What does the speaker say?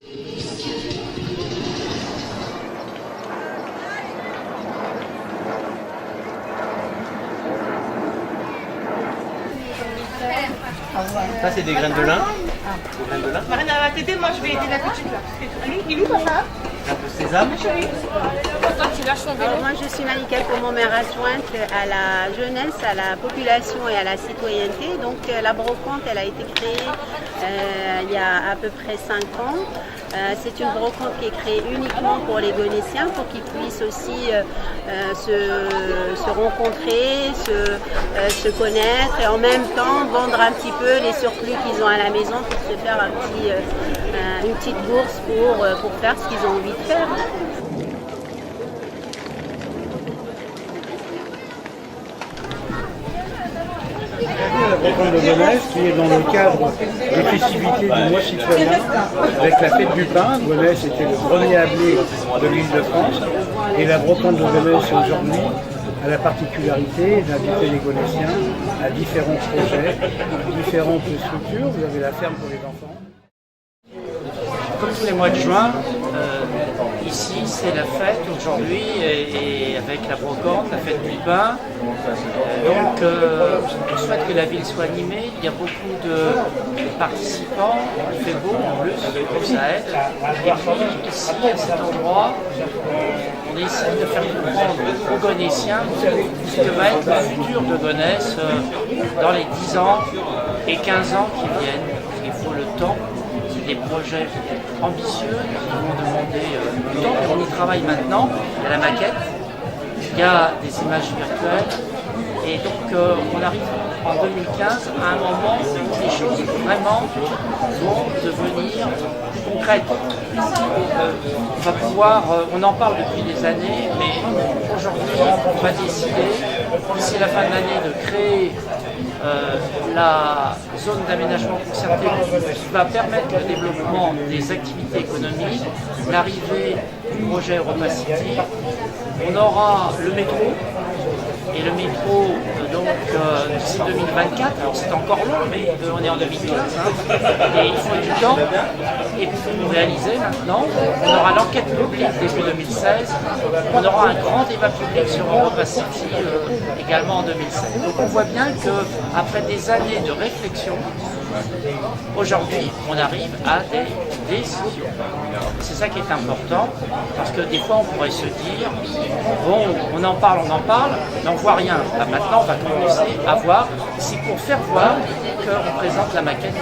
Ça, c'est des graines de lin. Des graines de lin. Marine, elle va t'aider, moi je vais aider la petite là. Il est où papa? Un peu de sésame. Alors moi je suis Malika Komo, maire adjointe à la jeunesse, à la population et à la citoyenneté. Donc la brocante elle a été créée il y a à peu près 5 ans. C'est une brocante qui est créée uniquement pour les Gonétiens, pour qu'ils puissent aussi se rencontrer, se connaître et en même temps vendre un petit peu les surplus qu'ils ont à la maison pour se faire une petite bourse pour faire ce qu'ils ont envie de faire. La brocante de Gonesse qui est dans le cadre des festivités du mois citoyen avec la fête du pain. Gonesse était le grenier à blé de l'Île-de-France et la brocante de Gonesse aujourd'hui a la particularité d'inviter les Gonétiens à différents projets, différentes structures. Vous avez la ferme pour les enfants. Comme tous les mois de juin, ici c'est la fête aujourd'hui et avec la brocante, la fête du pain. Donc on souhaite que la ville soit animée, il y a beaucoup de participants, il fait beau en plus, donc ça aide. Et puis ici à cet endroit, on essaie de faire comprendre aux Gonétiens ce que va être le futur de Gonesse dans les 10 ans et 15 ans qui viennent. Il faut le temps. Des projets ambitieux qui vont demander du temps, mais on y travaille maintenant. Il y a la maquette, il y a des images virtuelles, et donc on arrive en 2015 à un moment où les choses vraiment vont devenir concrètes. On va pouvoir, on en parle depuis des années, mais aujourd'hui on va décider d'ici la fin de l'année de créer la zone d'aménagement concerté qui va permettre le développement des activités économiques, l'arrivée du projet Europa City. On aura le métro, et le métro d'ici 2024, alors c'est encore long, mais on est en 2015, et il faut du temps, et pour réaliser maintenant, on aura l'enquête publique début 2016, on aura un grand débat public sur Europa City également en 2016. Donc on voit bien qu'après des années de réflexion, aujourd'hui on arrive à des décisions. C'est ça qui est important, parce que des fois on pourrait se dire, bon, on en parle, mais on voit rien. Bah, maintenant on va commencer à voir, c'est pour faire voir qu'on présente la maquette.